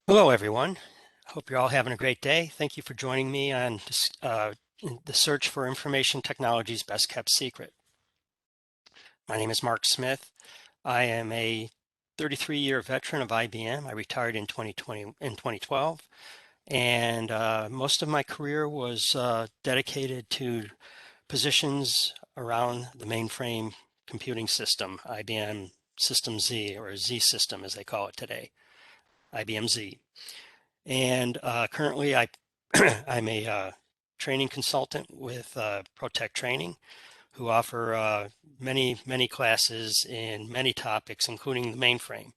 Hello, everyone. Hope you're all having a great day. Thank you for joining me on the search for information technology's best kept secret. My name is Marc Smith. I am a 33-year veteran of IBM. I retired in 2012, and most of my career was dedicated to positions around the mainframe computing system, IBM System Z, or Z System as they call it today, IBM Z. And currently I'm a training consultant with ProTech Training, who offer many classes in many topics, including the mainframe.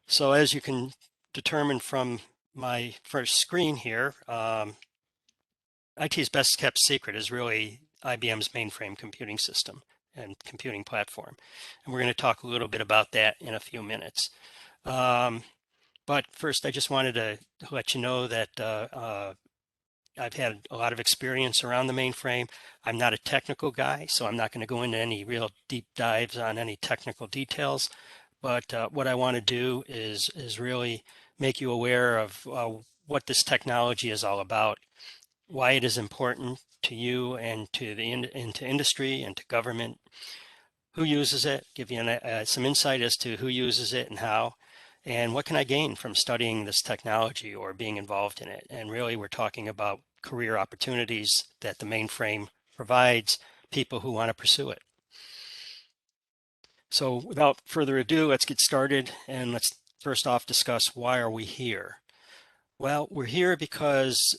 So as you can determine from my first screen here, IT's best kept secret is really IBM's mainframe computing system and computing platform. And we're going to talk a little bit about that in a few minutes. But first, I just wanted to let you know that I've had a lot of experience around the mainframe. I'm not a technical guy, so I'm not going to go into any real deep dives on any technical details. But what I want to do is really make you aware of what this technology is all about, why it is important to you and to into industry and to government, who uses it, give you some insight as to who uses it and how, and what can I gain from studying this technology or being involved in it. And really, we're talking about career opportunities that the mainframe provides people who want to pursue it. So without further ado, let's get started, and let's first off discuss, why are we here? Well, we're here because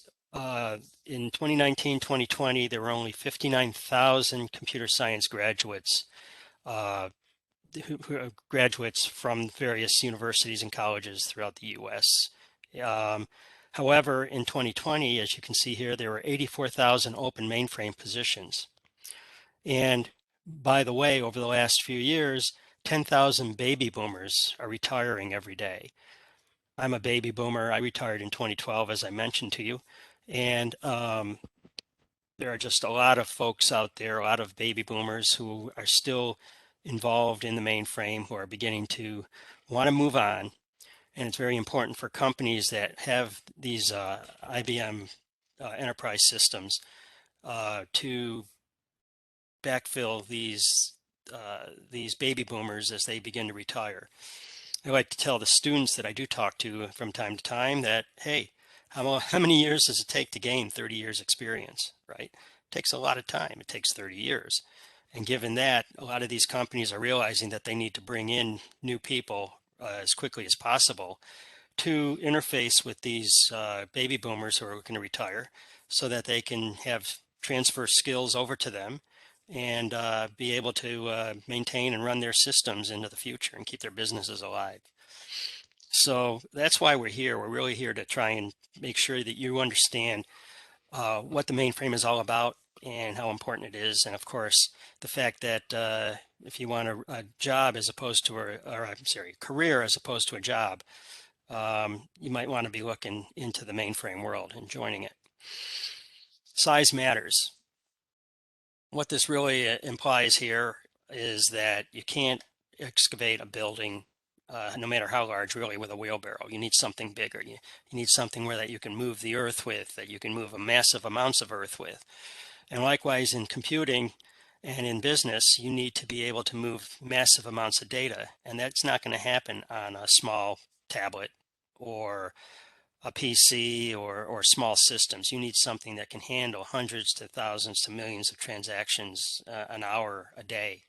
in 2019-2020, there were only 59,000 computer science graduates who are graduates from various universities and colleges throughout the US. However, in 2020, as you can see here, there were 84,000 open mainframe positions. And by the way, over the last few years, 10,000 baby boomers are retiring every day. I'm a baby boomer. I retired in 2012, as I mentioned to you. And there are just a lot of folks out there, a lot of baby boomers who are still involved in the mainframe, who are beginning to want to move on. And it's very important for companies that have these IBM Enterprise Systems to backfill these baby boomers as they begin to retire. I like to tell the students that I do talk to from time to time that, hey, how many years does it take to gain 30 years experience, right? It takes a lot of time. It takes 30 years. And given that, a lot of these companies are realizing that they need to bring in new people as quickly as possible to interface with these baby boomers who are looking to retire, so that they can have transfer skills over to them and be able to maintain and run their systems into the future and keep their businesses alive. So that's why we're here. We're really here to try and make sure that you understand what the mainframe is all about and how important it is. And of course, the fact that if you want a job as opposed to, career as opposed to a job, you might want to be looking into the mainframe world and joining it. Size matters. What this really implies here is that you can't excavate a building, no matter how large, really, with a wheelbarrow. You need something bigger. You need something where that you can move the earth with, that you can move a massive amounts of earth with. And likewise in computing and in business, you need to be able to move massive amounts of data. And that's not going to happen on a small tablet or a PC or small systems. You need something that can handle hundreds to thousands to millions of transactions an hour, a day.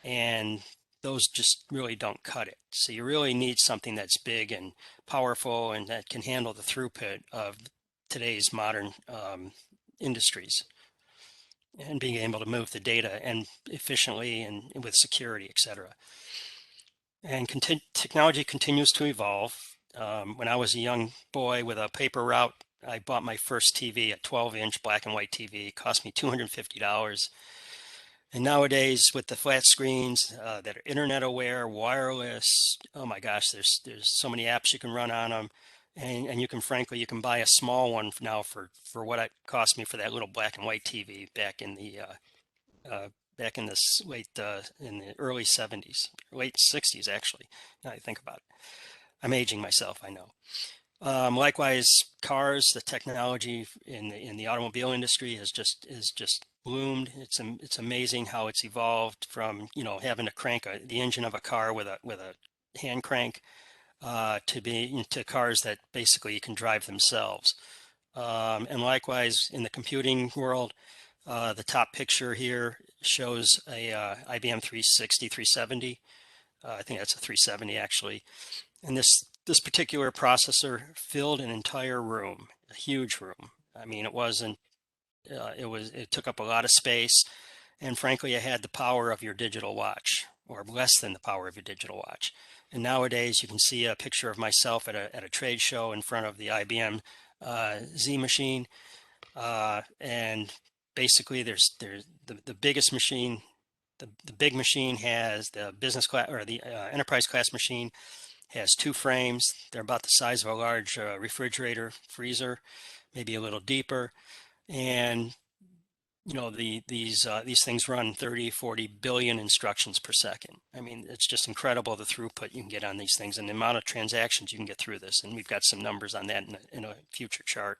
And those just really don't cut it. So you really need something that's big and powerful and that can handle the throughput of today's modern industries, and being able to move the data and efficiently and with security, etc. And technology continues to evolve. When I was a young boy with a paper route, I bought my first TV, a 12-inch black and white TV. It cost me $250. And nowadays, with the flat screens that are internet aware, wireless, oh my gosh, there's so many apps you can run on them. And you can, frankly, you can buy a small one now for what it cost me for that little black and white TV back in the back in the in the early 70s, late 60s actually. Now I think about it. I'm aging myself, I know. Likewise, cars, the technology in the automobile industry is just bloomed. It's amazing how it's evolved from, you know, having to crank the engine of a car with a hand crank to cars that basically you can drive themselves. And likewise, in the computing world, the top picture here shows a IBM 360, 370. I think that's a 370 actually. And this particular processor filled an entire room, a huge room. I mean, it wasn't, it took up a lot of space. And frankly, it had the power of your digital watch, or less than the power of your digital watch. And nowadays you can see a picture of myself at a trade show in front of the IBM Z machine. And basically the biggest machine, the big machine has the business class, or the enterprise class machine has 2 frames. They're about the size of a large refrigerator, freezer, maybe a little deeper. And you know, these things run 30, 40 billion instructions per second. I mean, it's just incredible the throughput you can get on these things and the amount of transactions you can get through this. And we've got some numbers on that in a future chart.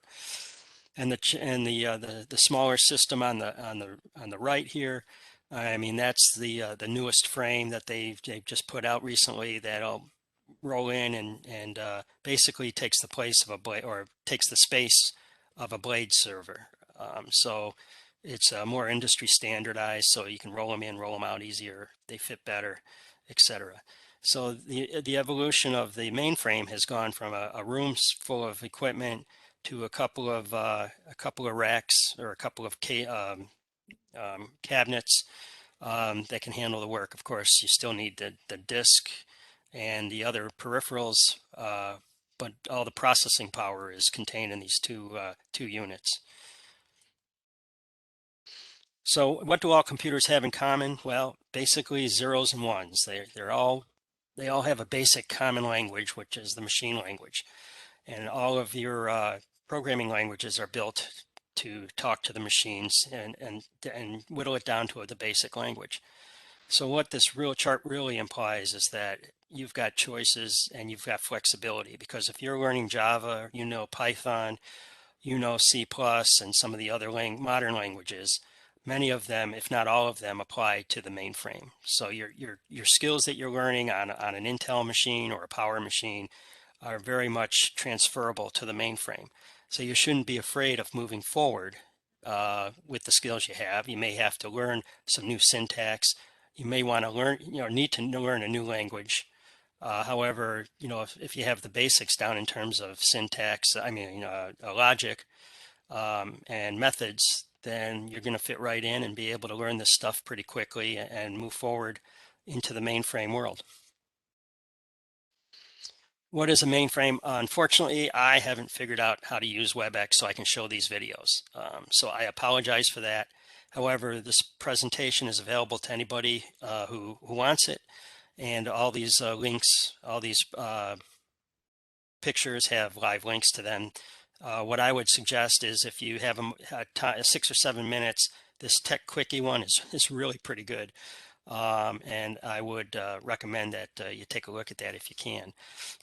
And the smaller system on the right here, I mean, that's the newest frame that they've just put out recently that'll roll in and basically takes the place of a blade, or takes the space of a blade server. So it's more industry standardized, so you can roll them in, roll them out easier, they fit better, etc. So the evolution of the mainframe has gone from a room full of equipment to a couple of racks, or a couple of cabinets that can handle the work. Of course, you still need the disk and the other peripherals, but all the processing power is contained in these two units. So what do all computers have in common? Well, basically zeros and ones. They all have a basic common language, which is the machine language. And all of your programming languages are built to talk to the machines and whittle it down to the basic language. So what this real chart really implies is that you've got choices and you've got flexibility, because if you're learning Java, you know Python, you know C+, and some of the other modern languages, many of them, if not all of them, apply to the mainframe. So your skills that you're learning on an Intel machine or a Power machine are very much transferable to the mainframe. So you shouldn't be afraid of moving forward with the skills you have. You may have to learn some new syntax. You may want to learn, need to learn a new language. However, if you have the basics down in terms of syntax, logic and methods, then you're going to fit right in and be able to learn this stuff pretty quickly and move forward into the mainframe world. What is a mainframe? Unfortunately, I haven't figured out how to use WebEx so I can show these videos. So I apologize for that. However, this presentation is available to anybody who wants it. And all these links, all these pictures have live links to them. What I would suggest is, if you have 6 or 7 minutes, this Tech Quickie one is really pretty good. And I would recommend that you take a look at that if you can.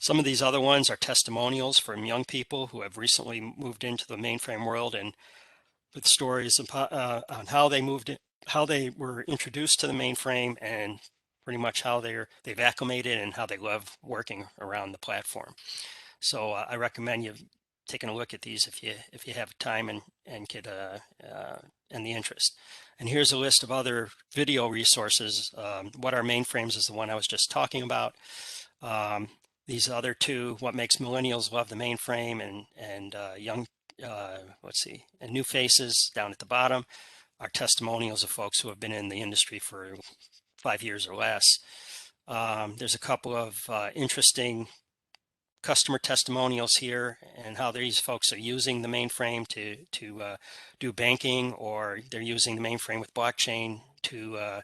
Some of these other ones are testimonials from young people who have recently moved into the mainframe world, and with stories on how they how they were introduced to the mainframe, and pretty much how they've acclimated and how they love working around the platform. So I recommend you taking a look at these if you have time and the interest. And here's a list of other video resources. What Are Mainframes is the one I was just talking about. These other two, What Makes Millennials Love the Mainframe, and young, and New Faces down at the bottom, are testimonials of folks who have been in the industry for 5 years or less. There's a couple of interesting customer testimonials here, and how these folks are using the mainframe to do banking, or they're using the mainframe with blockchain to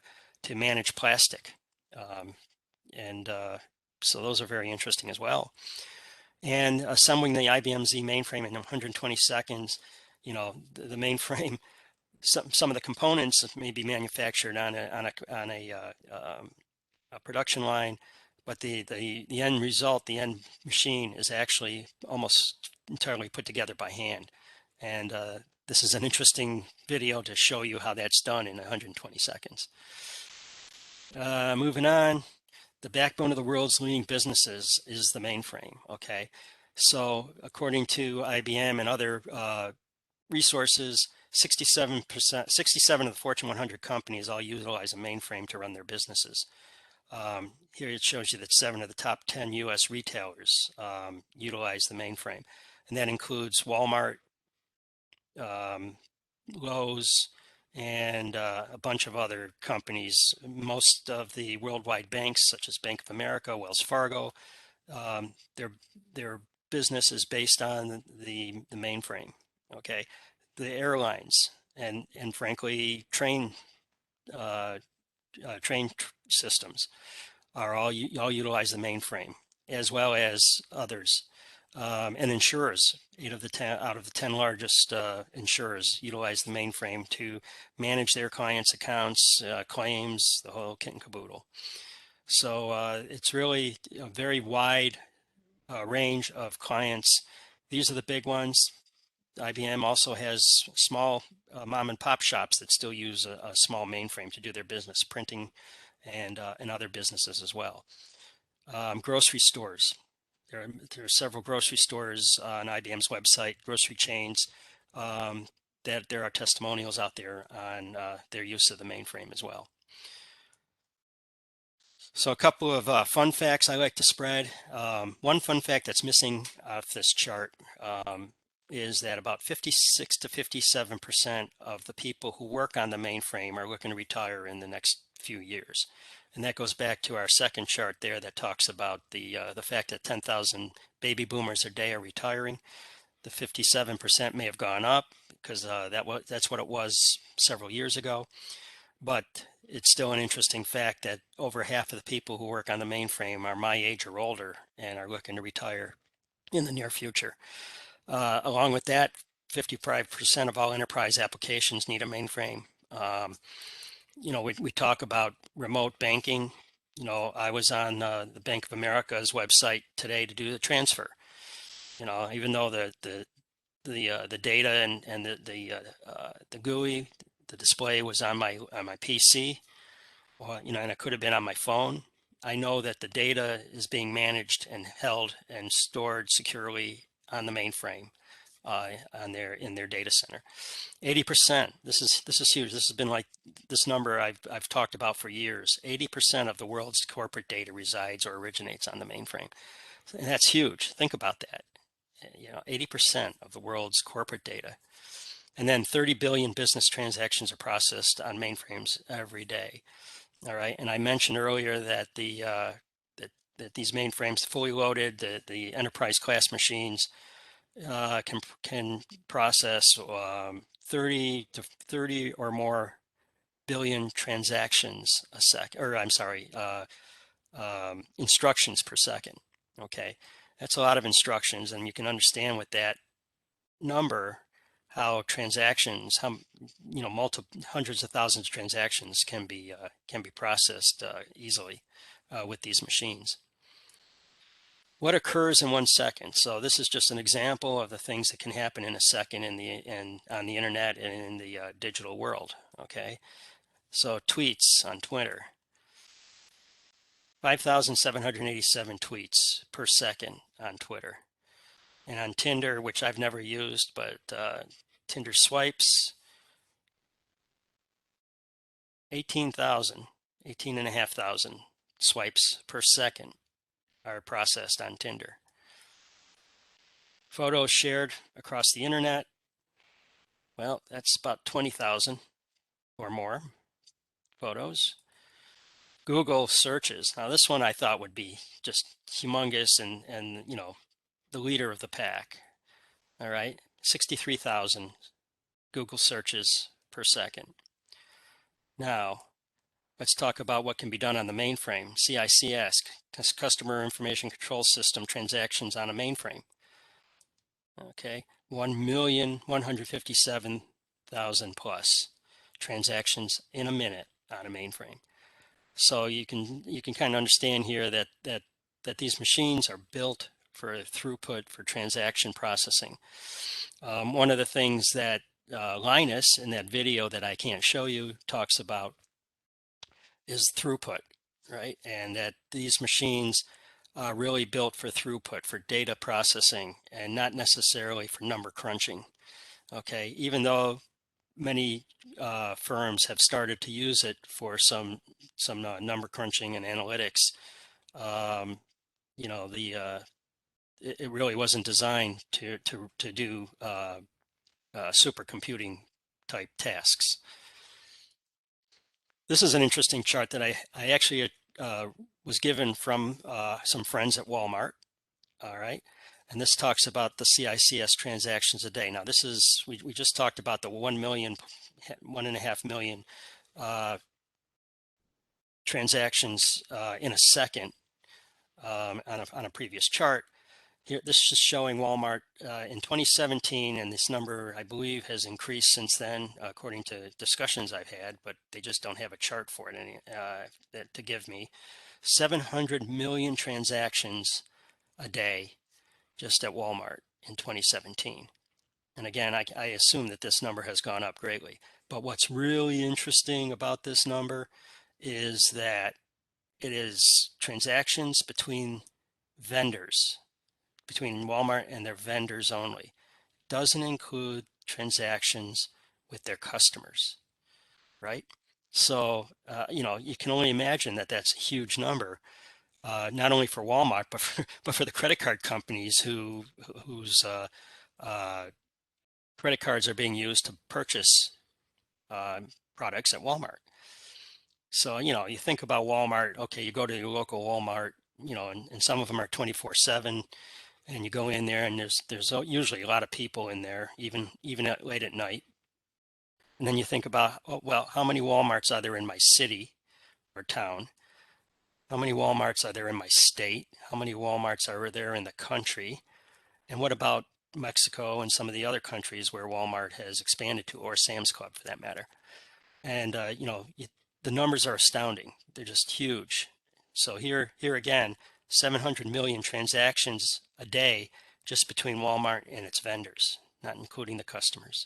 manage plastic. So those are very interesting as well. And assembling the IBM Z mainframe in 120 seconds, the mainframe, some of the components may be manufactured on a production line, but the end result, the end machine, is actually almost entirely put together by hand. And this is an interesting video to show you how that's done in 120 seconds. Moving on, the backbone of the world's leading businesses is the mainframe. Okay, so according to IBM and other resources, 67% of the Fortune 100 companies all utilize a mainframe to run their businesses. Here it shows you that 7 of the top 10 US retailers utilize the mainframe, and that includes Walmart, Lowe's, and a bunch of other companies. Most of the worldwide banks, such as Bank of America, Wells Fargo, their business is based on the mainframe. Okay, the airlines and frankly train systems are all utilize the mainframe, as well as others. And insurers, 8 of the 10 out of the 10 largest insurers utilize the mainframe to manage their clients' accounts, claims, the whole kit and caboodle. So it's really a very wide range of clients. These are the big ones. IBM also has small mom and pop shops that still use a small mainframe to do their business, printing and other businesses as well. Grocery stores. There are several grocery stores on IBM's website, grocery chains, that there are testimonials out there on their use of the mainframe as well. So a couple of fun facts I like to spread. One fun fact that's missing off this chart is that about 56 to 57% of the people who work on the mainframe are looking to retire in the next few years. And that goes back to our second chart there that talks about the fact that 10,000 baby boomers a day are retiring. The 57% may have gone up because that's what it was several years ago. But it's still an interesting fact that over half of the people who work on the mainframe are my age or older and are looking to retire in the near future. Along with that, 55% of all enterprise applications need a mainframe. You know, we talk about remote banking. You know, I was on the Bank of America's website today to do the transfer. You know, even though the data and the GUI, the display was on my PC, you know, and it could have been on my phone. I know that the data is being managed and held and stored securely on the mainframe in their data center. 80%. This is huge. This has been like this number I've talked about for years. 80% of the world's corporate data resides or originates on the mainframe, and that's huge. Think about that. You know, 80% of the world's corporate data, and then 30 billion business transactions are processed on mainframes every day. All right, and I mentioned earlier that that these mainframes, fully loaded, the enterprise class machines, can process 30 or more billion transactions a second, or I'm sorry, instructions per second. Okay, that's a lot of instructions, and you can understand with that number how transactions, how, you know, hundreds of thousands of transactions can be processed easily with these machines. What occurs in 1 second? So this is just an example of the things that can happen in a second on the internet and in the digital world. Okay, so tweets on Twitter, 5,787 tweets per second on Twitter. And on Tinder, which I've never used, but Tinder swipes, 18,500 swipes per second are processed on Tinder. Photos shared across the internet, well, that's about 20,000 or more photos. Google searches. Now this one I thought would be just humongous and you know, the leader of the pack. All right, 63,000 Google searches per second. Now, let's talk about what can be done on the mainframe. CICS, Customer Information Control System, transactions on a mainframe. Okay, 1,157,000 100,000 plus transactions in a minute on a mainframe. So you can kind of understand here that these machines are built for throughput, for transaction processing. One of the things that Linus in that video that I can't show you talks about is throughput, right? And that these machines are really built for throughput, for data processing, and not necessarily for number crunching. Okay, even though many firms have started to use it for some number crunching and analytics, you know, it really wasn't designed to do supercomputing type tasks. This is an interesting chart that I actually was given from some friends at Walmart. All right. And this talks about the CICS transactions a day. Now, this is, we just talked about the 1 million, 1.5 million transactions in a second on a previous chart. Here, this is showing Walmart in 2017, and this number, I believe, has increased since then, according to discussions I've had, but they just don't have a chart for it to give me. 700 million transactions a day just at Walmart in 2017. And again, I assume that this number has gone up greatly. But what's really interesting about this number is that it is transactions between vendors, between Walmart and their vendors only. Doesn't include transactions with their customers, right? So, you know, you can only imagine that that's a huge number, not only for Walmart, but for the credit card companies whose credit cards are being used to purchase products at Walmart. So, you know, you think about Walmart, okay, you go to your local Walmart, you know, and some of them are 24/7, and you go in there and there's usually a lot of people in there, even late at night. And then you think about, oh, well, how many Walmarts are there in my city or town? How many Walmarts are there in my state? How many Walmarts are there in the country? And what about Mexico and some of the other countries where Walmart has expanded to, or Sam's Club for that matter? And you know, the numbers are astounding. They're just huge. So here again, 700 million transactions a day just between Walmart and its vendors, not including the customers.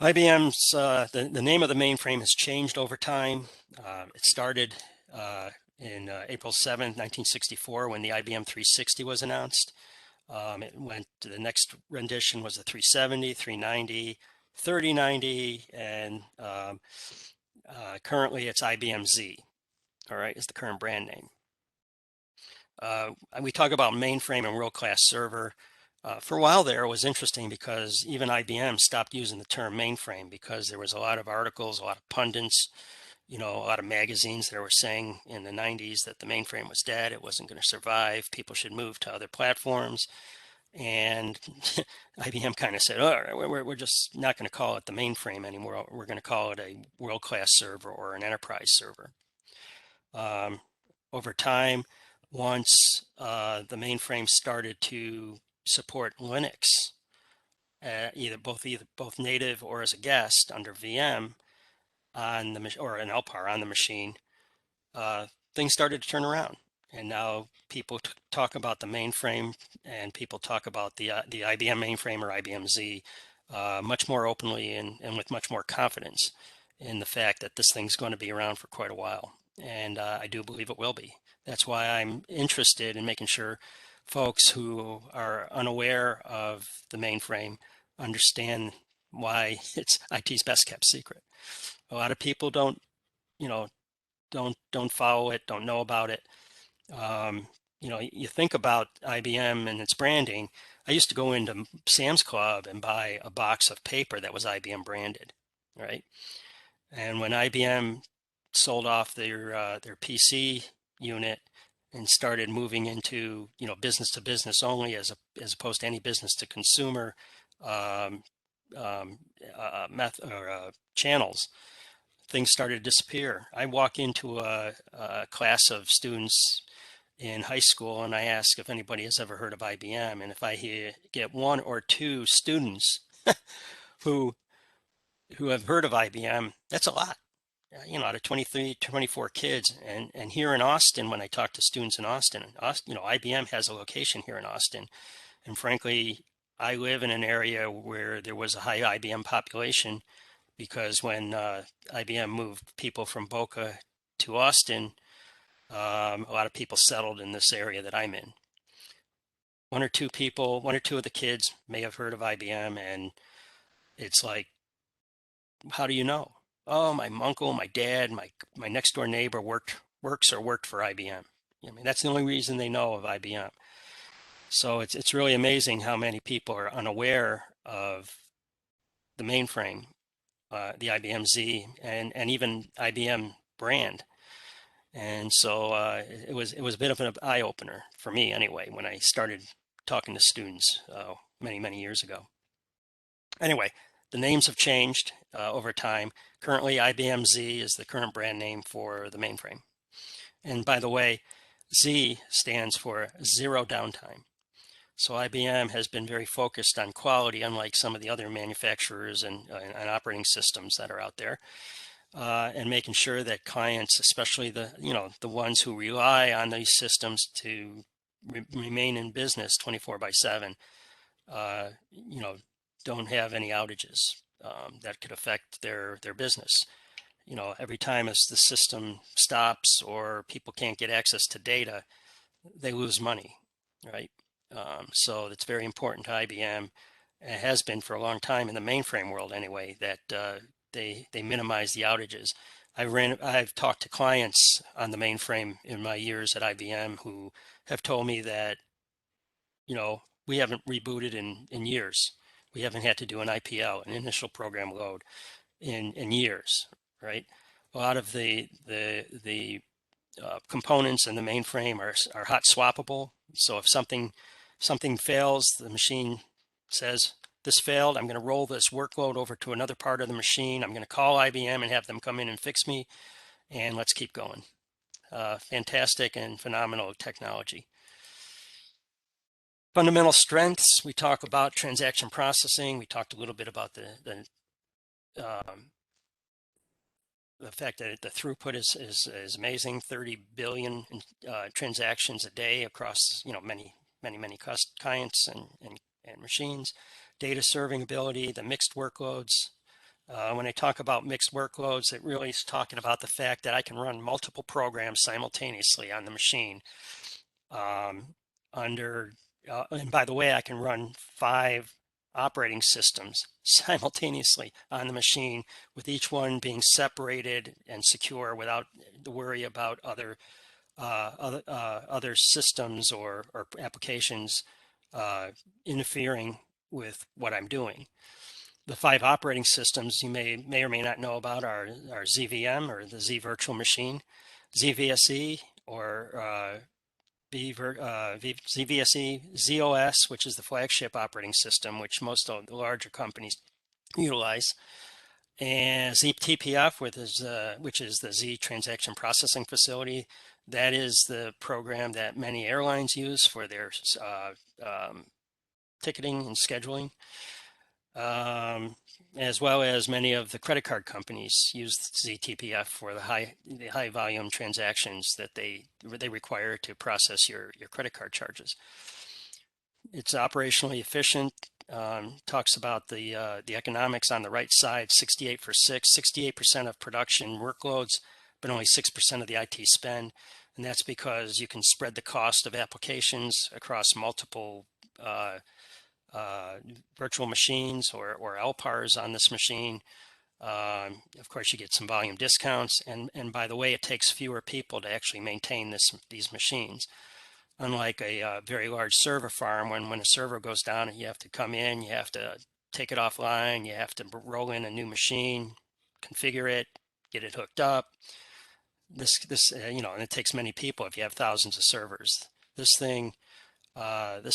IBM's, the name of the mainframe has changed over time. It started in April 7th, 1964, when the IBM 360 was announced. It went to the next rendition was the 370, 390, 3090, and currently it's IBM Z, all right, is the current brand name. We talk about mainframe and world-class server. For a while there, it was interesting because even IBM stopped using the term mainframe because there was a lot of articles, a lot of pundits, you know, a lot of magazines that were saying in the 90s that the mainframe was dead, it wasn't going to survive, people should move to other platforms. And IBM kind of said, all right, we're just not going to call it the mainframe anymore. We're going to call it a world-class server or an enterprise server. Over time, once the mainframe started to support Linux, either both native or as a guest under VM on the or an LPAR on the machine, things started to turn around. And now people talk about the mainframe, and people talk about the IBM mainframe or IBM Z much more openly and with much more confidence in the fact that this thing's going to be around for quite a while. And I do believe it will be. That's why I'm interested in making sure folks who are unaware of the mainframe understand why it's IT's best kept secret. A lot of people don't, you know, don't follow it, don't know about it. You know, you think about IBM and its branding. I used to go into Sam's Club and buy a box of paper that was IBM branded, right? And when IBM sold off their PC unit and started moving into, you know, business to business only as opposed to any business to consumer channels, things started to disappear. I walk into a class of students in high school and I ask if anybody has ever heard of IBM, and if I get one or two students who have heard of IBM, that's a lot. Out of 23, 24 kids. And here in Austin, when I talk to students in Austin, IBM has a location here in Austin. And frankly, I live in an area where there was a high IBM population because when IBM moved people from Boca to Austin, a lot of people settled in this area that I'm in. One or two of the kids may have heard of IBM, and it's like, how do you know? Oh, my uncle, my dad, my next door neighbor worked for IBM. I mean, that's the only reason they know of IBM. So it's really amazing how many people are unaware of the mainframe, the IBM Z, and even IBM brand. And so it was a bit of an eye opener for me anyway when I started talking to students many years ago. Anyway, the names have changed over time. Currently, IBM Z is the current brand name for the mainframe. And by the way, Z stands for zero downtime. So IBM has been very focused on quality, unlike some of the other manufacturers and operating systems that are out there, and making sure that clients, especially the ones who rely on these systems to remain in business 24/7, don't have any outages that could affect their business. Every time as the system stops or people can't get access to data, they lose money, right? So it's very important to IBM. It has been for a long time in the mainframe world anyway, that they minimize the outages. I've talked to clients on the mainframe in my years at IBM who have told me that, we haven't rebooted in years. We haven't had to do an IPL, an initial program load, in years, right? A lot of the components in the mainframe are hot swappable. So if something fails, the machine says, this failed, I'm going to roll this workload over to another part of the machine. I'm going to call IBM and have them come in and fix me, and let's keep going. Fantastic and phenomenal technology. Fundamental strengths, we talk about transaction processing. We talked a little bit about the fact that the throughput is amazing, 30 billion transactions a day across many clients and machines. Data serving ability, the mixed workloads. When I talk about mixed workloads, it really is talking about the fact that I can run multiple programs simultaneously on the machine. And by the way, I can run 5 operating systems simultaneously on the machine, with each one being separated and secure without the worry about other systems or applications interfering with what I'm doing. The 5 operating systems you may or may not know about are ZVM, or the Z Virtual Machine, ZVSE, or ZVSE, ZOS, which is the flagship operating system, which most of the larger companies utilize, and ZTPF, which is the Z Transaction Processing Facility. That is the program that many airlines use for their ticketing and scheduling, as well as many of the credit card companies use ZTPF for the high volume transactions that they require to process your credit card charges. It's operationally efficient. Talks about the economics on the right side, 68 for 6, 68% of production workloads, but only 6% of the IT spend. And that's because you can spread the cost of applications across multiple virtual machines or LPARs on this machine. Of course, you get some volume discounts, and by the way, it takes fewer people to actually maintain these machines. Unlike a very large server farm, when a server goes down, you have to come in, you have to take it offline, you have to roll in a new machine, configure it, get it hooked up. And it takes many people if you have thousands of servers. This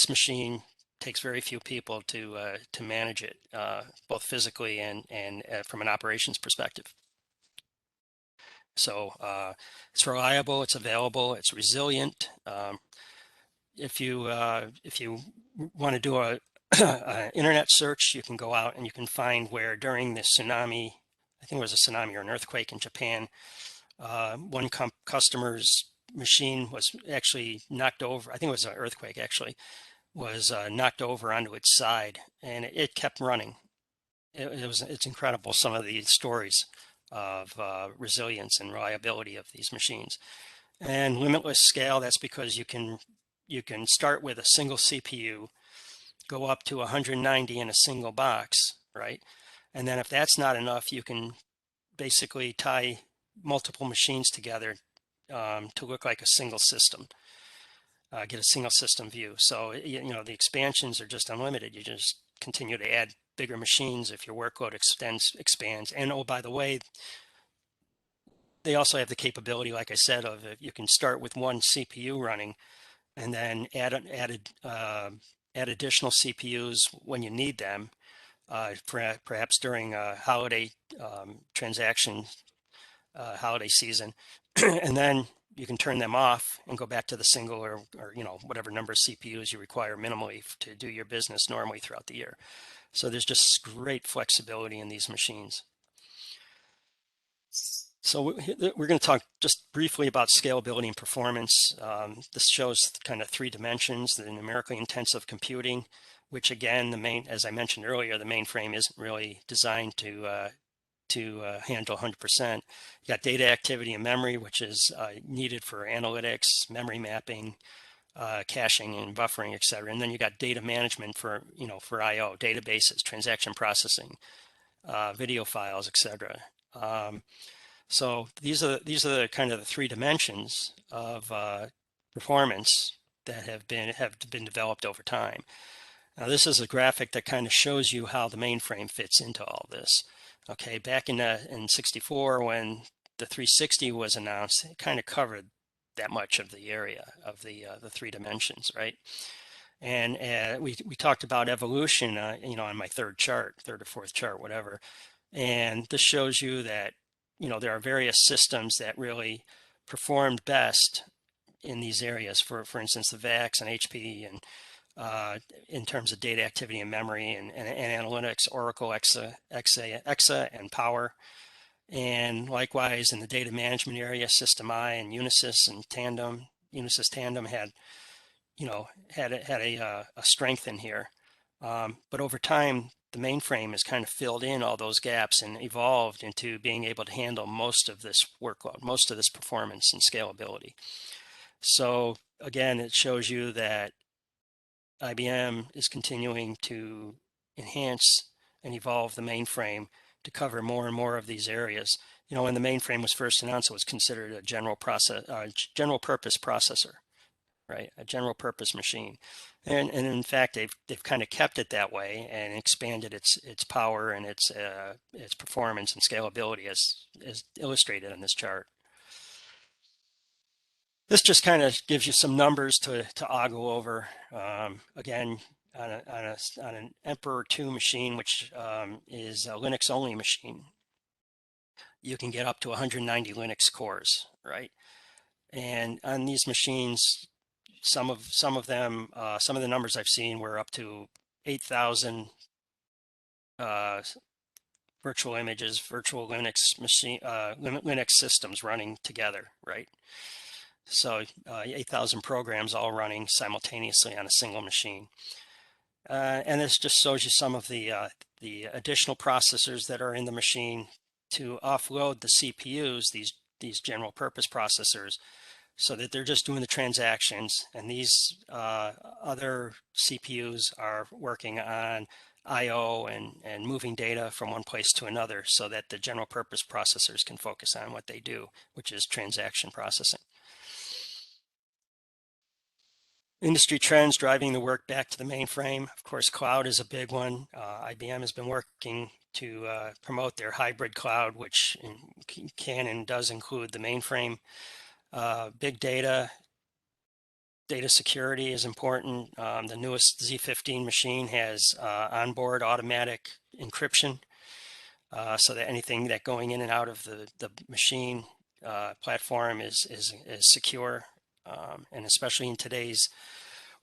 machine takes very few people to manage it, both physically and from an operations perspective. So it's reliable, it's available, it's resilient. If you want to do internet search, you can go out and you can find where during the tsunami, I think it was a tsunami or an earthquake in Japan, one customer's machine was actually knocked over. I think it was an earthquake actually, was knocked over onto its side, and it kept running. It's incredible, some of the stories of resilience and reliability of these machines. And limitless scale, that's because you can start with a single CPU, go up to 190 in a single box, right? And then if that's not enough, you can basically tie multiple machines together to look like a single system, get a single system view. So, you know, the expansions are just unlimited. You just continue to add bigger machines if your workload expands. And oh, by the way, they also have the capability, like I said, of you can start with one CPU running and then add additional CPUs when you need them, perhaps during a holiday transaction, holiday season, and then you can turn them off and go back to the single or you know, whatever number of CPUs you require minimally to do your business normally throughout the year. So there's just great flexibility in these machines. So we're going to talk just briefly about scalability and performance. This shows kind of three dimensions: the numerically intensive computing, which again, as I mentioned earlier, the mainframe isn't really designed to handle 100%. You got data activity and memory, which is needed for analytics, memory mapping, caching and buffering, etc. And then you got data management for, you know, for I/O, databases, transaction processing, video files, etc. So these are the kind of the three dimensions of performance that have been developed over time. Now this is a graphic that kind of shows you how the mainframe fits into all this. Okay, back in '64 when the 360 was announced, it kind of covered that much of the area of the three dimensions, right? And we talked about evolution, you know, on my third or fourth chart, whatever. And this shows you that, you know, there are various systems that really performed best in these areas. For instance, the VAX and HP, and in terms of data activity and memory and analytics, Oracle, Exa, and Power. And likewise in the data management area, System I and Unisys and Tandem. Unisys Tandem had, you know, had a strength in here. But over time, the mainframe has kind of filled in all those gaps and evolved into being able to handle most of this workload, most of this performance and scalability. So again, it shows you that IBM is continuing to enhance and evolve the mainframe to cover more and more of these areas. You know, when the mainframe was first announced, it was considered a general purpose processor, right? A general purpose machine. And in fact, they've kind of kept it that way and expanded its power and its performance and scalability as illustrated in this chart. This just kind of gives you some numbers to ogle over. Again, on an Emperor 2 machine, which is a Linux only machine, you can get up to 190 Linux cores, right? And on these machines, some of the numbers I've seen were up to 8,000 virtual images, virtual Linux systems running together, right? So 8,000 programs all running simultaneously on a single machine. And this just shows you some of the additional processors that are in the machine to offload the CPUs, these general purpose processors, so that they're just doing the transactions, and these other CPUs are working on I/O and moving data from one place to another, so that the general purpose processors can focus on what they do, which is transaction processing. Industry trends driving the work back to the mainframe. Of course, cloud is a big one. IBM has been working to promote their hybrid cloud, which can and does include the mainframe. Big data security is important. The newest Z15 machine has onboard automatic encryption, so that anything that going in and out of the machine platform is secure. And especially in today's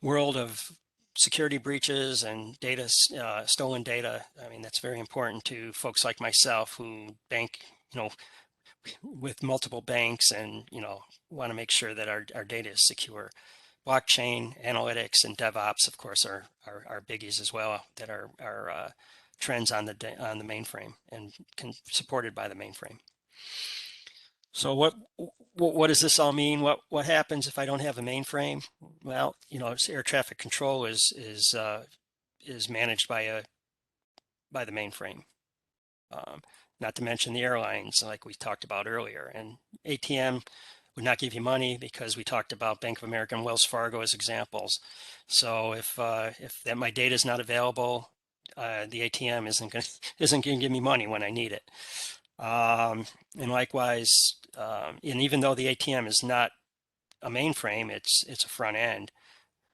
world of security breaches and data, stolen data. I mean, that's very important to folks like myself who bank, with multiple banks and, want to make sure that our data is secure. Blockchain, analytics, and DevOps, of course, are biggies as well that are trends on the mainframe and supported by the mainframe. So what does this all mean? What happens if I don't have a mainframe? Well, air traffic control is managed by the mainframe. Not to mention the airlines, like we talked about earlier, and ATM would not give you money because we talked about Bank of America and Wells Fargo as examples. So if my data is not available, the ATM isn't going to give me money when I need it. And likewise, and even though the ATM is not a mainframe, it's a front end,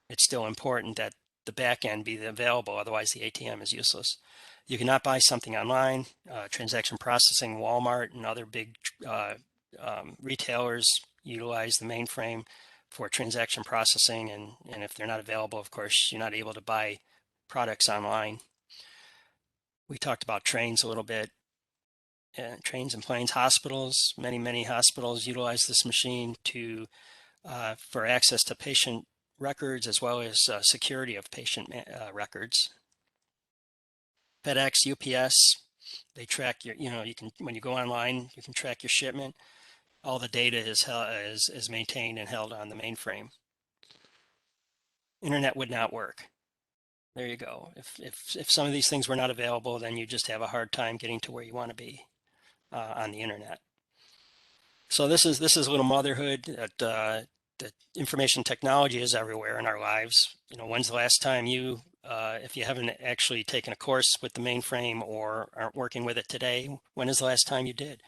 it's still important that the back end be available, otherwise the ATM is useless. You cannot buy something online. Transaction processing, Walmart and other big retailers utilize the mainframe for transaction processing, and if they're not available, of course, you're not able to buy products online. We talked about trains a little bit. Trains and planes, hospitals, many hospitals utilize this machine for access to patient records as well as security of patient records. FedEx, UPS, they track your, you can, when you go online, you can track your shipment. All the data is maintained and held on the mainframe. Internet would not work. There you go. If some of these things were not available, then you just have a hard time getting to where you want to be on the internet. So this is a little motherhood that information technology is everywhere in our lives. When's the last time if you haven't actually taken a course with the mainframe or aren't working with it today, when is the last time you did?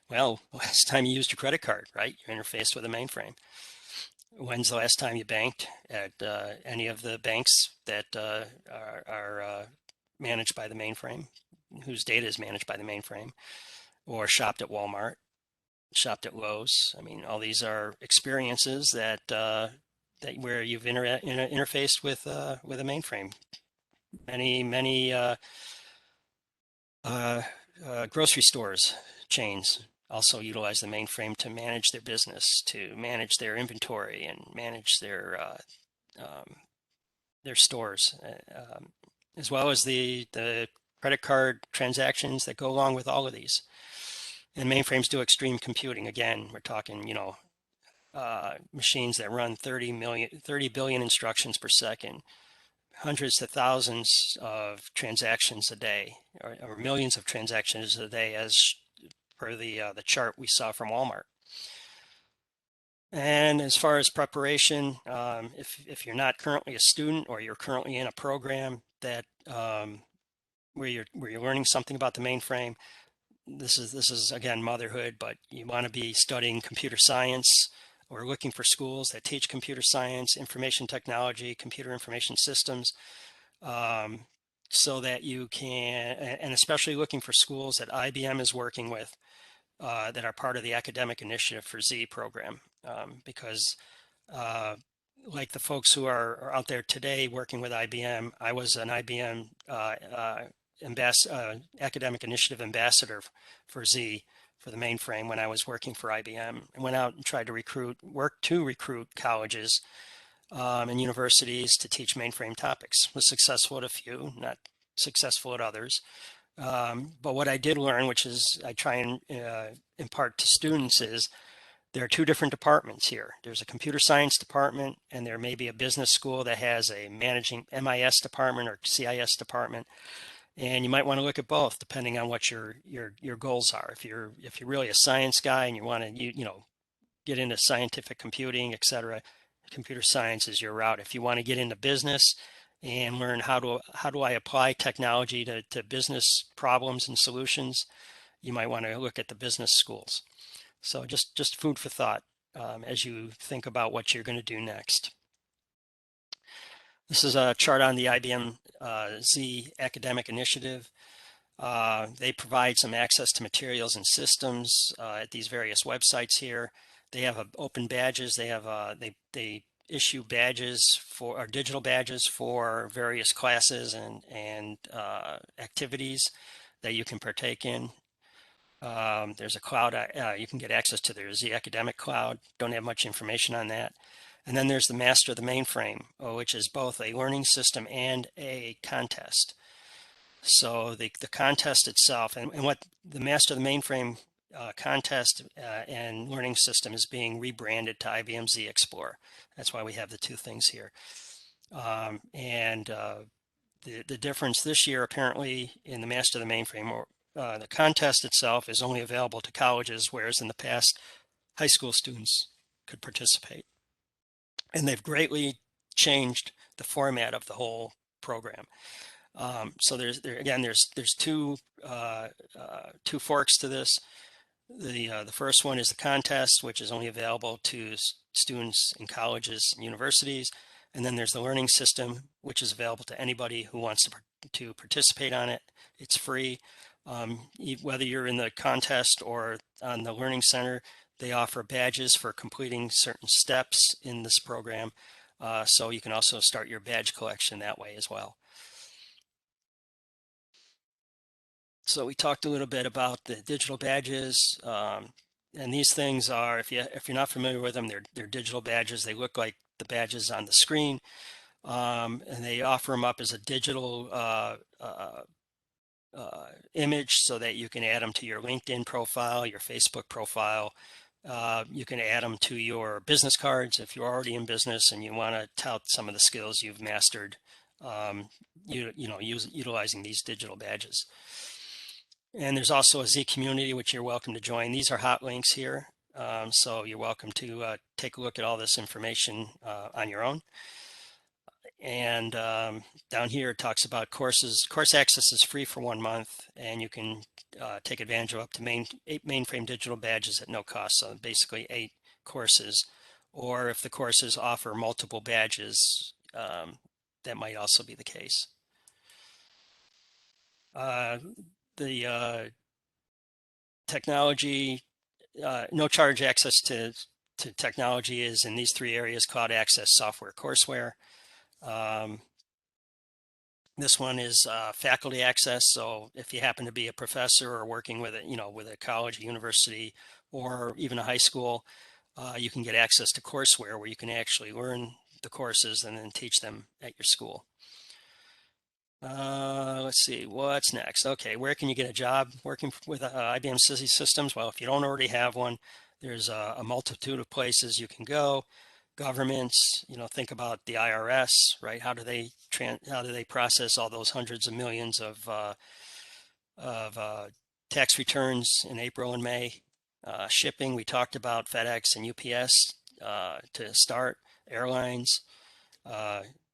Well, last time you used your credit card, right? You're interfaced with a mainframe. When's the last time you banked at any of the banks that are managed by the mainframe, whose data is managed by the mainframe, or shopped at Walmart, shopped at Lowe's? I mean, all these are experiences that where you've interfaced with a mainframe. Many grocery stores chains also utilize the mainframe to manage their business, to manage their inventory, and manage their stores, as well as the credit card transactions that go along with all of these. And mainframes do extreme computing. Again, we're talking, machines that run 30 billion instructions per second, hundreds to thousands of transactions a day, or millions of transactions a day, as per the chart we saw from Walmart. And as far as preparation, if you're not currently a student or you're currently in a program that where you're learning something about the mainframe, this is again motherhood, but you want to be studying computer science or looking for schools that teach computer science, information technology, computer information systems, so that you can, and especially looking for schools that IBM is working with that are part of the academic initiative for Z program, because like the folks who are out there today working with IBM, I was an IBM academic initiative ambassador for Z, for the mainframe, when I was working for IBM. I went out and tried to recruit colleges and universities to teach mainframe topics. Was successful at a few, not successful at others. But what I did learn, which is I try and impart to students, is there are two different departments here. There's a computer science department, and there may be a business school that has a managing MIS department or CIS department. And you might want to look at both, depending on what your goals are. If you're really a science guy and you want to get into scientific computing, etc., computer science is your route. If you want to get into business and learn how do I apply technology to business problems and solutions, you might want to look at the business schools. So just food for thought as you think about what you're going to do next. This is a chart on the IBM Z academic initiative. They provide some access to materials and systems at these various websites here. They have open badges. They have they issue badges for our digital badges for various classes and activities that you can partake in. There's a cloud, you can get access to their Z Academic Cloud. Don't have much information on that. And then there's the Master of the Mainframe, which is both a learning system and a contest. So the contest itself, and what the Master of the Mainframe contest and learning system is being rebranded to IBM Z Explorer. That's why we have the two things here. The difference this year, apparently, in the Master of the Mainframe, or the contest itself is only available to colleges, whereas in the past, high school students could participate. And they've greatly changed the format of the whole program. So there's two forks to this. The first one is the contest, which is only available to students in colleges and universities. And then there's the learning system, which is available to anybody who wants to participate on it. It's free. Whether you're in the contest or on the Learning Center, they offer badges for completing certain steps in this program. So you can also start your badge collection that way as well. So we talked a little bit about the digital badges, and these things are, if you're not familiar with them, they're digital badges. They look like the badges on the screen, and they offer them up as a digital image so that you can add them to your LinkedIn profile, your Facebook profile. You can add them to your business cards if you're already in business and you want to tout some of the skills you've mastered, utilizing these digital badges. And there's also a Z community, which you're welcome to join. These are hot links here. So you're welcome to take a look at all this information on your own. And down here it talks about courses. Course access is free for 1 month, and you can take advantage of up to 8 mainframe digital badges at no cost. So basically 8 courses, or if the courses offer multiple badges, that might also be the case. The technology, no charge access to technology is in these 3 areas: cloud access, software, courseware. This one is faculty access. So if you happen to be a professor or working with a college, a university, or even a high school, you can get access to courseware where you can actually learn the courses and then teach them at your school. Let's see, what's next? Okay, where can you get a job working with IBM Z Systems? Well, if you don't already have one, there's a multitude of places you can go. Governments, think about the IRS, right? How do they process all those hundreds of millions of tax returns in April and May? Shipping, we talked about FedEx and UPS to start. Airlines.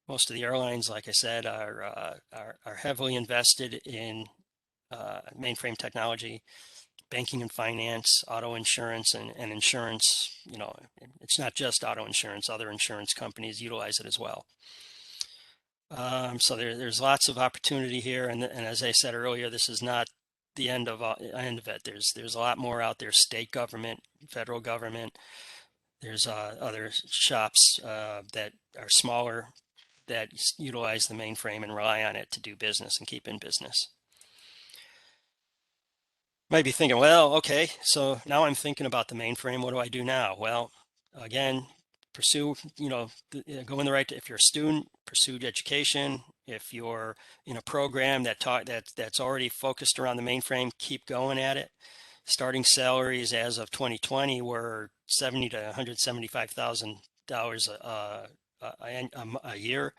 Most of the airlines, like I said, are heavily invested in mainframe technology. Banking and finance, auto insurance, and insurance. It's not just auto insurance. Other insurance companies utilize it as well. So there's lots of opportunity here, and as I said earlier, this is not the end of it. There's a lot more out there: state government, federal government. There's other shops that are smaller that utilize the mainframe and rely on it to do business and keep in business. Might be thinking, well, okay, so now I'm thinking about the mainframe. What do I do now? Well, again, pursue, go in the right, if you're a student, pursue education. If you're in a program that's already focused around the mainframe, keep going at it. Starting salaries as of 2020 were $70,000 to $175,000 a year.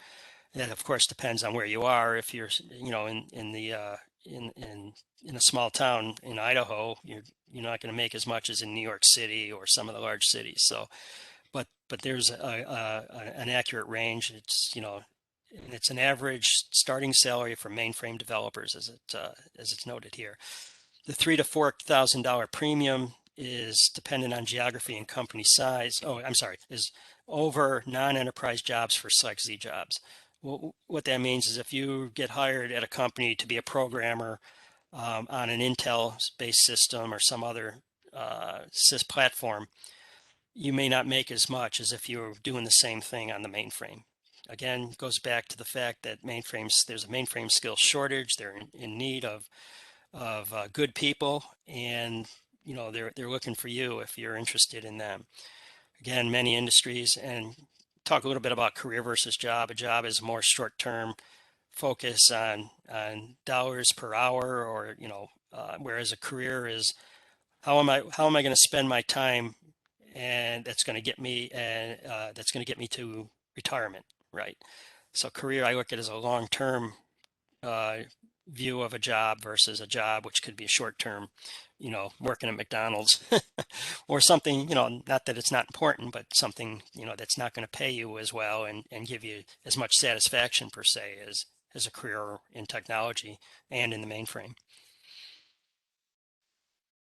That of course depends on where you are. If you're, in a small town in Idaho, you're not going to make as much as in New York City or some of the large cities. So, but there's an accurate range. It's it's an average starting salary for mainframe developers, as it's noted here. The $3,000 to $4,000 premium is dependent on geography and company size. Oh, I'm sorry, is over non-enterprise jobs for select Z jobs. Well, what that means is if you get hired at a company to be a programmer on an Intel-based system or some other sys platform, you may not make as much as if you were doing the same thing on the mainframe. Again, it goes back to the fact that there's a mainframe skills shortage. They're in need of good people, and they're looking for you if you're interested in them. Again, many industries, and talk a little bit about career versus job. A job is more short-term focus on dollars per hour, or whereas a career is how am I going to spend my time, and that's going to get me to retirement, right? So career I look at as a long-term uh, view of a job versus a job which could be short-term, working at McDonald's or something, not that it's not important, but something, that's not going to pay you as well and give you as much satisfaction per se as a career in technology and in the mainframe.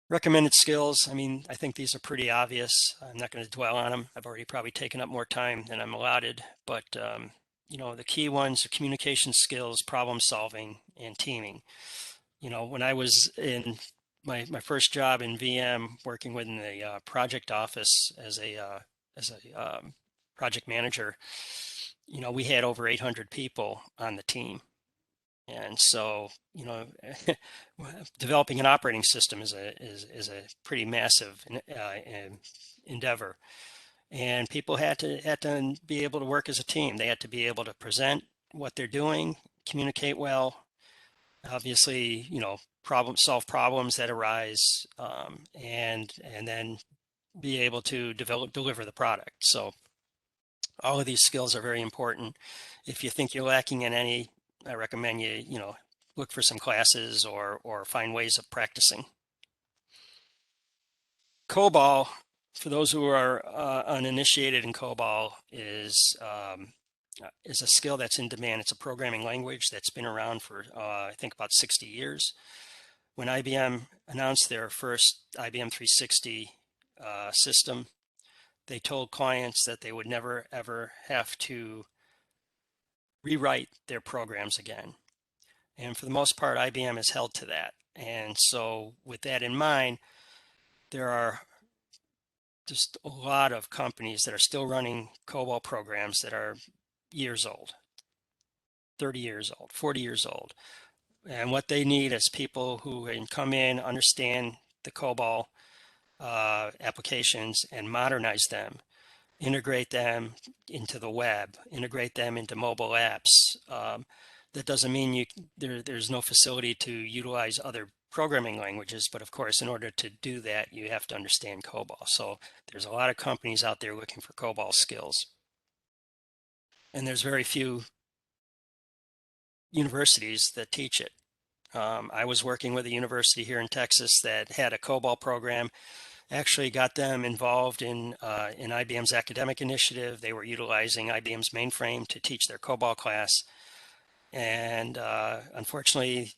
Recommended skills, I mean, I think these are pretty obvious. I'm not going to dwell on them. I've already probably taken up more time than I'm allotted, but the key ones are communication skills, problem solving, and teaming. When I was in my first job in VM, working within the project office as a project manager, we had over 800 people on the team. And so, developing an operating system is a pretty massive endeavor, and people had to be able to work as a team. They had to be able to present what they're doing, communicate well, obviously, solve problems that arise, and then be able to deliver the product. So all of these skills are very important. If you think you're lacking in any, I recommend you look for some classes or find ways of practicing. Cobol, for those who are uninitiated in Cobol, is a skill that's in demand. It's a programming language that's been around for I think about 60 years. When IBM announced their first IBM 360 system, they told clients that they would never ever have to rewrite their programs again. And for the most part, IBM has held to that. And so with that in mind, there are just a lot of companies that are still running COBOL programs that are years old, 30 years old, 40 years old. And what they need is people who can come in, understand the COBOL applications and modernize them, integrate them into the web, integrate them into mobile apps. That doesn't mean there's no facility to utilize other programming languages, but of course, in order to do that, you have to understand COBOL. So there's a lot of companies out there looking for COBOL skills, and there's very few universities that teach it. I was working with a university here in Texas that had a COBOL program. Actually got them involved in IBM's academic initiative. They were utilizing IBM's mainframe to teach their COBOL class. And unfortunately,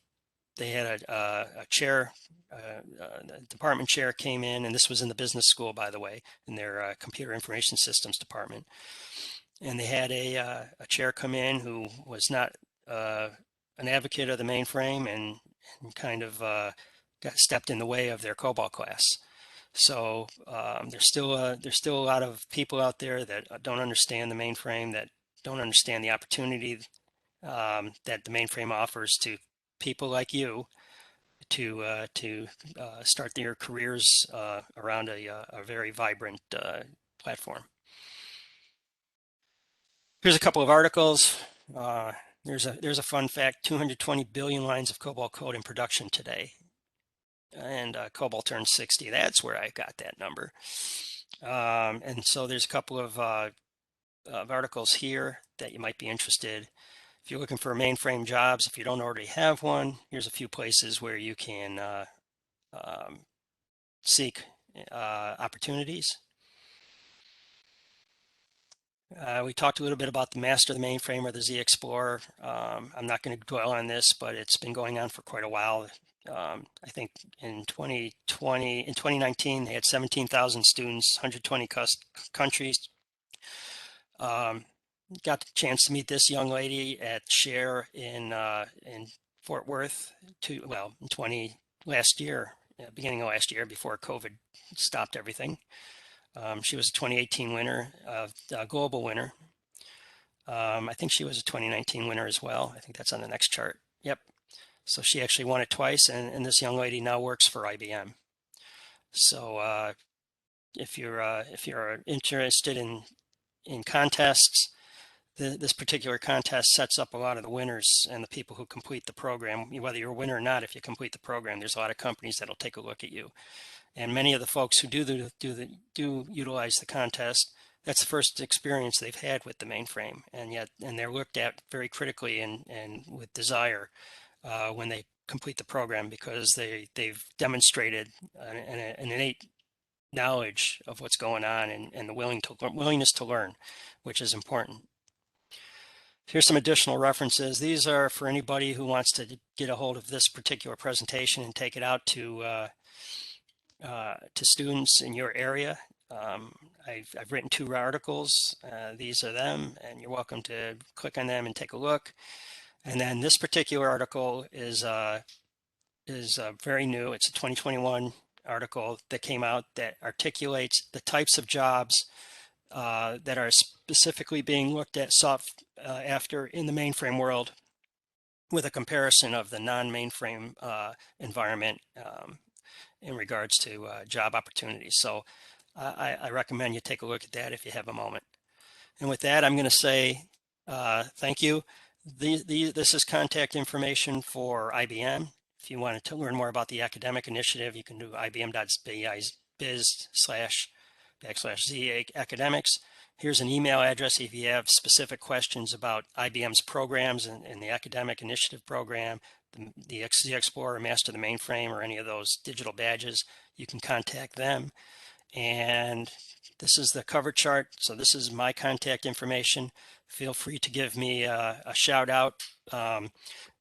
they had a chair, the department chair came in, and this was in the business school, by the way, in their computer information systems department. And they had a chair come in who was not an advocate of the mainframe and kind of got stepped in the way of their COBOL class. So there's still a lot of people out there that don't understand the mainframe, that don't understand the opportunity that the mainframe offers to people like you to start their careers around a very vibrant platform. Here's a couple of articles. There's a fun fact: 220 billion lines of COBOL code in production today. And Cobol turned 60. That's where I got that number. And so there's a couple of articles here that you might be interested. If you're looking for mainframe jobs, if you don't already have one, here's a few places where you can seek opportunities. We talked a little bit about the Master of the Mainframe or the Z Explorer. I'm not going to dwell on this, but it's been going on for quite a while. I think in 2019, they had 17,000 students, 120 countries. Got the chance to meet this young lady at Share in Fort Worth last year, beginning of last year, before COVID stopped everything. She was a 2018 winner, global winner. I think she was a 2019 winner as well. I think that's on the next chart. Yep. So she actually won it twice, and this young lady now works for IBM. So if you're interested in contests, this particular contest sets up a lot of the winners and the people who complete the program. Whether you're a winner or not, if you complete the program, there's a lot of companies that'll take a look at you. And many of the folks who do utilize the contest, that's the first experience they've had with the mainframe, and they're looked at very critically and with desire when they complete the program, because they've demonstrated an innate knowledge of what's going on, and the willingness to learn, which is important. Here's some additional references. These are for anybody who wants to get a hold of this particular presentation and take it out to students in your area. I've written 2 articles. These are them, and you're welcome to click on them and take a look. And then this particular article is very new. It's a 2021 article that came out that articulates the types of jobs that are specifically being looked at after in the mainframe world, with a comparison of the non-mainframe environment in regards to job opportunities. So I recommend you take a look at that if you have a moment. And with that, I'm going to say thank you. This is contact information for IBM. If you wanted to learn more about the academic initiative, you can do ibm.biz/Z academics. Here's an email address if you have specific questions about IBM's programs and the academic initiative program, the Z Explorer, Master the Mainframe, or any of those digital badges. You can contact them. And this is the cover chart. So this is my contact information. Feel free to give me a shout out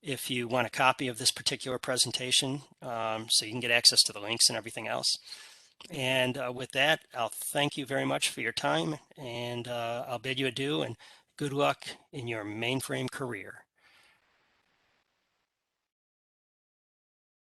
if you want a copy of this particular presentation, so you can get access to the links and everything else. And with that, I'll thank you very much for your time, and I'll bid you adieu and good luck in your mainframe career.